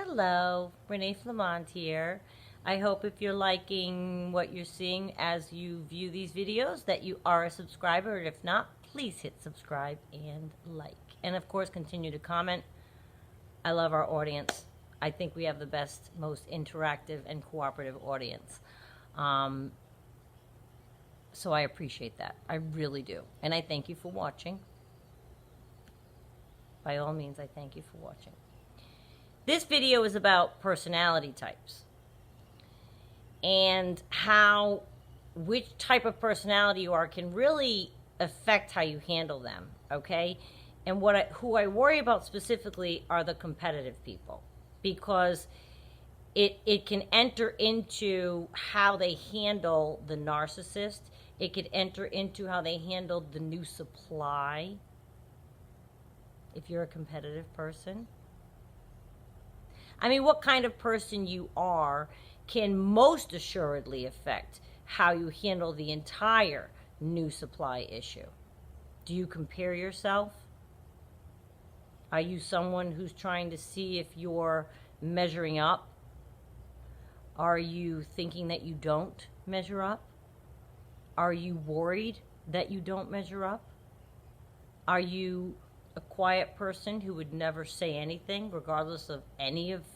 Hello, Renee Flamont here. I hope if you're liking what you're seeing as you view these videos that you are a subscriber, and if not, please hit subscribe and like. And of course, continue to comment. I love our audience. I think we have the best, most interactive and cooperative audience. So I appreciate that. I really do. And I thank you for watching. By all means, I thank you for watching. This video is about personality types and how which type of personality you are can really affect how you handle them, okay? And who I worry about specifically are the competitive people, because it can enter into how they handle the narcissist. It could enter into how they handle the new supply if you're a competitive person. I mean, what kind of person you are can most assuredly affect how you handle the entire new supply issue. Do you compare yourself? Are you someone who's trying to see if you're measuring up? Are you thinking that you don't measure up? Are you worried that you don't measure up? Are you a quiet person who would never say anything regardless of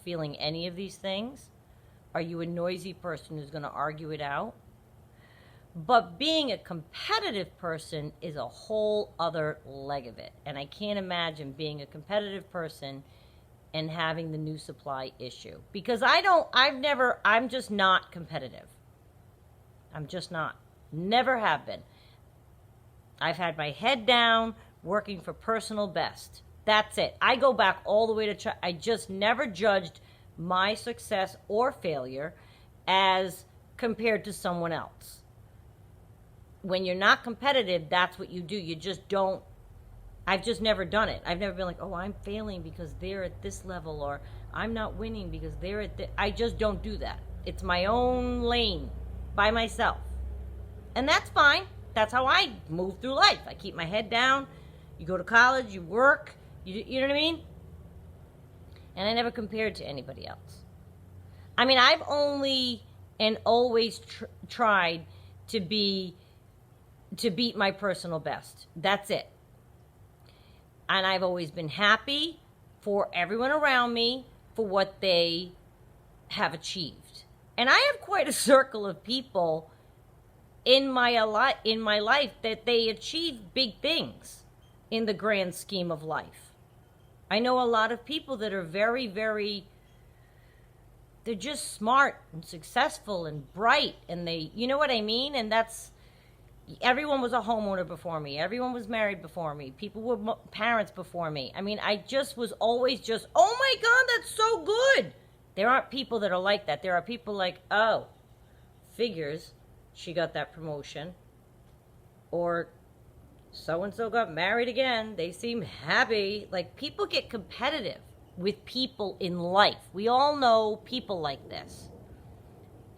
feeling any of these things? Are you a noisy person who's going to argue it out? But being a competitive person is a whole other leg of it. And I can't imagine being a competitive person and having the new supply issue. Because I'm just not competitive. I'm just not. Never have been. I've had my head down, working for personal best. That's it. I go back all the way to I just never judged my success or failure as compared to someone else. When you're not competitive, that's what you do. You just don't. I've just never done it. I've never been like, oh, I'm failing because they're at this level, or I'm not winning because they're at this. I just don't do that. It's my own lane by myself. And that's fine. That's how I move through life. I keep my head down. You go to college, you work, you know what I mean? And I never compared to anybody else. I mean, I've only and always tried to beat my personal best. That's it. And I've always been happy for everyone around me for what they have achieved. And I have quite a circle of people in my life that they achieve big things in the grand scheme of life. I know a lot of people that are very, very, they're just smart and successful and bright, and they, you know what I mean? And everyone was a homeowner before me. Everyone was married before me. People were parents before me. I mean, I just was always just, oh my God, that's so good. There aren't people that are like that. There are people like, oh, figures, she got that promotion. Or so-and-so got married again. They seem happy. Like, people get competitive with people in life. We all know people like this.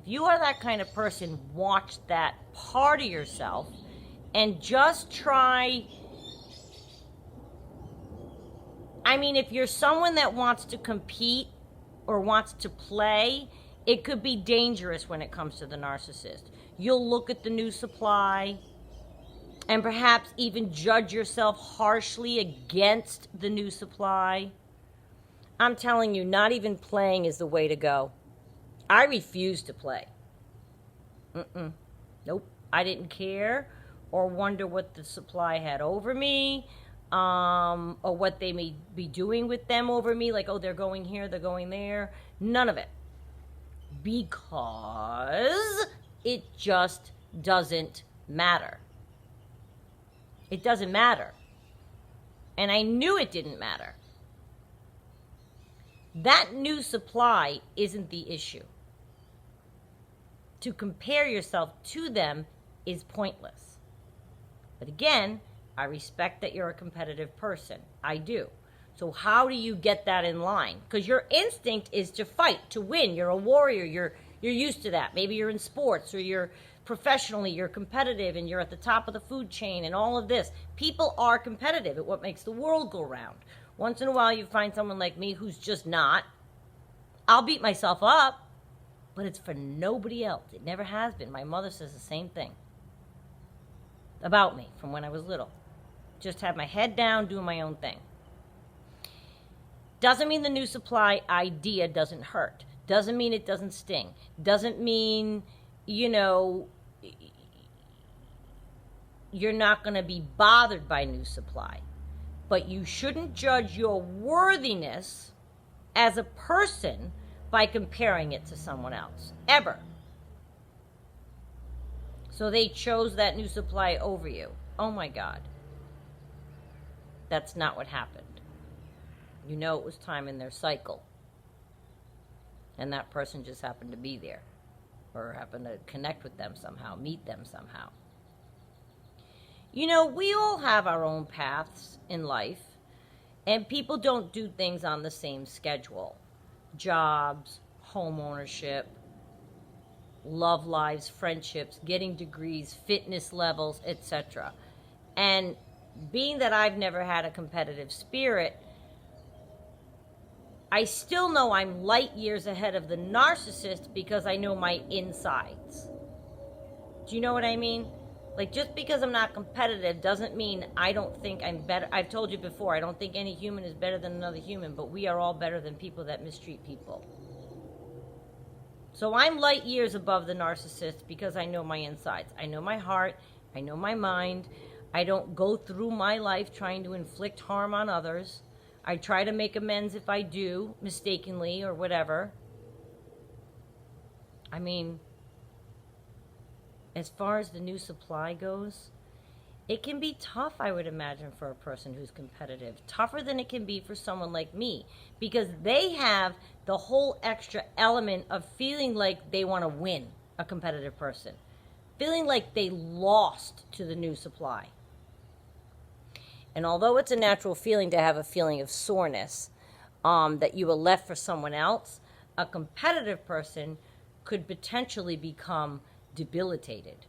If you are that kind of person, watch that part of yourself and just try. I mean, if you're someone that wants to compete or wants to play, it could be dangerous when it comes to the narcissist. You'll look at the new supply and perhaps even judge yourself harshly against the new supply. I'm telling you, not even playing is the way to go. I refuse to play. Nope. I didn't care or wonder what the supply had over me, or what they may be doing with them over me. Like, oh, they're going here, they're going there. None of it. Because it just doesn't matter. It doesn't matter. And I knew it didn't matter. That new supply isn't the issue. To compare yourself to them is pointless. But again, I respect that you're a competitive person. I do. So how do you get that in line? Because your instinct is to fight, to win. You're a warrior. You're used to that. Maybe you're in sports, or you're professionally, you're competitive and you're at the top of the food chain and all of this. People are competitive at what makes the world go round. Once in a while you find someone like me who's just not. I'll beat myself up, but it's for nobody else. It never has been. My mother says the same thing about me from when I was little. Just have my head down, doing my own thing. Doesn't mean the new supply idea doesn't hurt. Doesn't mean it doesn't sting. Doesn't mean, you're not going to be bothered by new supply. But you shouldn't judge your worthiness as a person by comparing it to someone else. Ever. So they chose that new supply over you. Oh my God. That's not what happened. You know it was time in their cycle. And that person just happened to be there. Or happened to connect with them somehow, meet them somehow. We all have our own paths in life. And people don't do things on the same schedule. Jobs, home ownership, love lives, friendships, getting degrees, fitness levels, etc. And being that I've never had a competitive spirit, I still know I'm light years ahead of the narcissist because I know my insides. Do you know what I mean? Like, just because I'm not competitive doesn't mean I don't think I'm better. I've told you before, I don't think any human is better than another human, but we are all better than people that mistreat people. So I'm light years above the narcissist because I know my insides. I know my heart. I know my mind. I don't go through my life trying to inflict harm on others. I try to make amends if I do, mistakenly or whatever. I mean, as far as the new supply goes, it can be tough, I would imagine, for a person who's competitive. Tougher than it can be for someone like me, because they have the whole extra element of feeling like they want to win, a competitive person. Feeling like they lost to the new supply. And although it's a natural feeling to have a feeling of soreness, that you were left for someone else, a competitive person could potentially become debilitated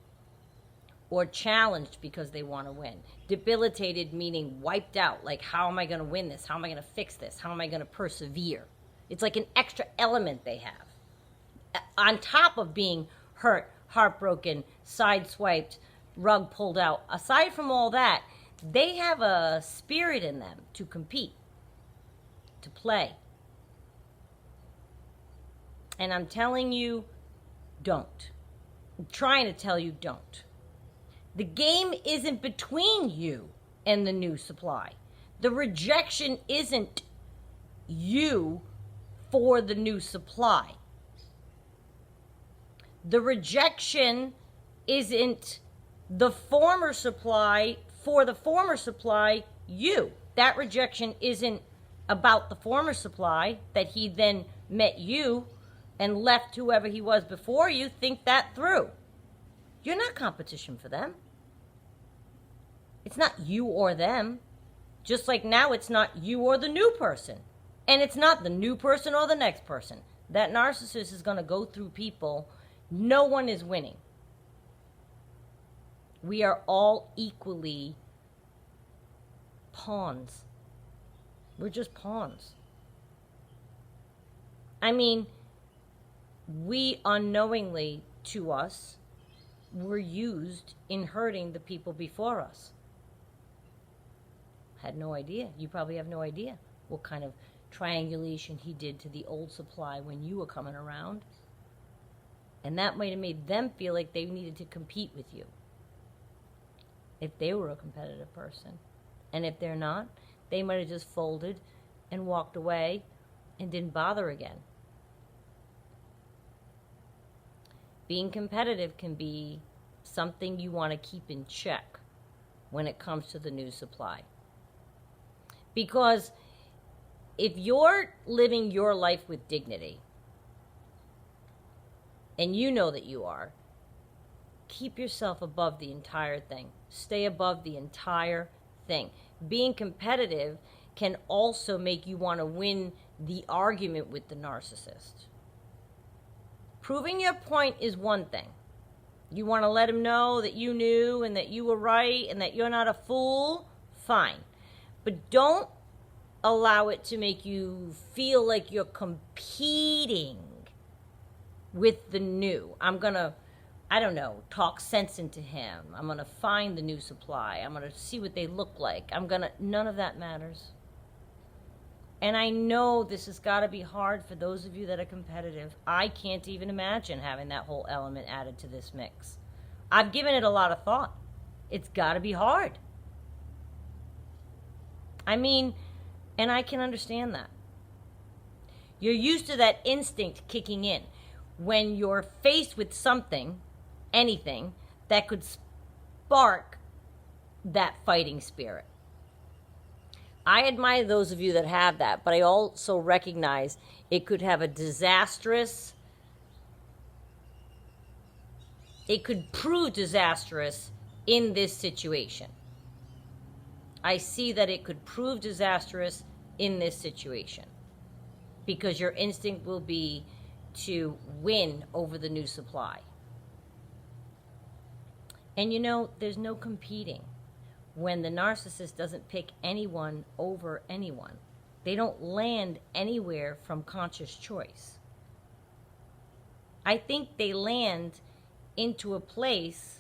or challenged because they want to win. Debilitated meaning wiped out. Like, how am I going to win this? How am I going to fix this? How am I going to persevere? It's like an extra element they have. On top of being hurt, heartbroken, sideswiped, rug pulled out. Aside from all that, they have a spirit in them to compete, to play. And I'm telling you, don't. I'm trying to tell you, don't. The game isn't between you and the new supply. The rejection isn't you for the new supply. The rejection isn't the former supply for the former supply, you. That rejection isn't about the former supply that he then met you and left whoever he was before you. Think that through. You're not competition for them. It's not you or them. Just like now it's not you or the new person. And it's not the new person or the next person. That narcissist is going to go through people. No one is winning. We are all equally pawns. We're just pawns. I mean, we unknowingly, to us, were used in hurting the people before us. Had no idea. You probably have no idea what kind of triangulation he did to the old supply when you were coming around. And that might have made them feel like they needed to compete with you, if they were a competitive person. And if they're not, they might have just folded and walked away and didn't bother again. Being competitive can be something you want to keep in check when it comes to the new supply. Because if you're living your life with dignity, and you know that you are, keep yourself above the entire thing. Stay above the entire thing. Being competitive can also make you want to win the argument with the narcissist. Proving your point is one thing. You want to let him know that you knew and that you were right and that you're not a fool, fine. But don't allow it to make you feel like you're competing with the new. I'm going to, I don't know, talk sense into him. I'm going to find the new supply. I'm going to see what they look like. None of that matters. And I know this has got to be hard for those of you that are competitive. I can't even imagine having that whole element added to this mix. I've given it a lot of thought. It's got to be hard. I mean, and I can understand that. You're used to that instinct kicking in when you're faced with something, anything, that could spark that fighting spirit. I admire those of you that have that, but I also recognize it could have a disastrous, it could prove disastrous in this situation. I see that it could prove disastrous in this situation because your instinct will be to win over the new supply. And you know, there's no competing when the narcissist doesn't pick anyone over anyone. They don't land anywhere from conscious choice. I think they land into a place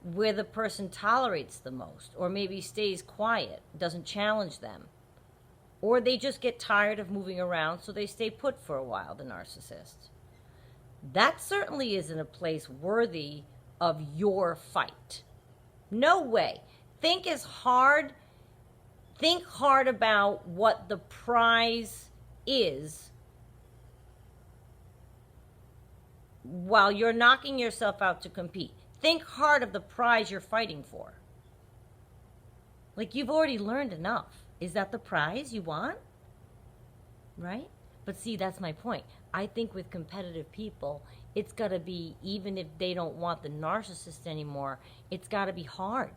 where the person tolerates the most, or maybe stays quiet, doesn't challenge them. Or they just get tired of moving around, so they stay put for a while, the narcissist. That certainly isn't a place worthy of your fight. No way. Think hard about what the prize is while you're knocking yourself out to compete. Think hard of the prize you're fighting for. Like, you've already learned enough. Is that the prize you want? Right? But see, that's my point. I think with competitive people, it's got to be, even if they don't want the narcissist anymore, it's got to be hard.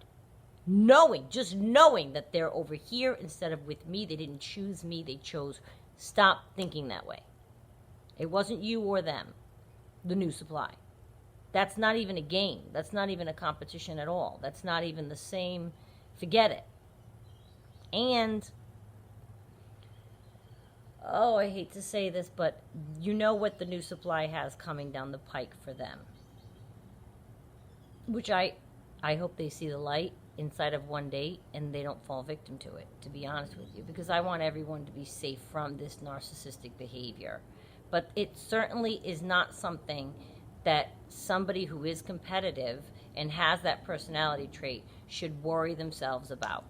Just knowing that they're over here instead of with me. They didn't choose me, they chose. Stop thinking that way. It wasn't you or them, the new supply. That's not even a game. That's not even a competition at all. That's not even the same. Forget it. And, oh, I hate to say this, but you know what the new supply has coming down the pike for them. Which I hope they see the light inside of one date and they don't fall victim to it, to be honest with you. Because I want everyone to be safe from this narcissistic behavior. But it certainly is not something that somebody who is competitive and has that personality trait should worry themselves about.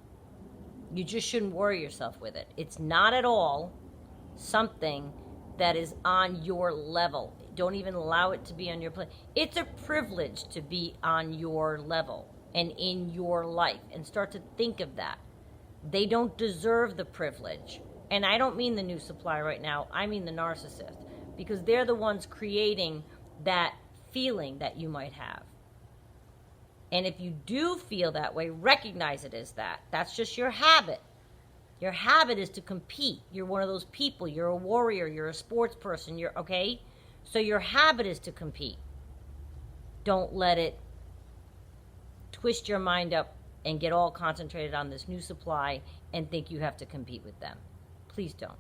You just shouldn't worry yourself with it. It's not at all something that is on your level. Don't even allow it to be on your plane. It's a privilege to be on your level and in your life, and start to think of that. They don't deserve the privilege. And I don't mean the new supply right now. I mean the narcissist, because they're the ones creating that feeling that you might have. And if you do feel that way, recognize it as that. That's just your habit. Your habit is to compete. You're one of those people. You're a warrior. You're a sports person. You're okay? So your habit is to compete. Don't let it twist your mind up and get all concentrated on this new supply and think you have to compete with them. Please don't.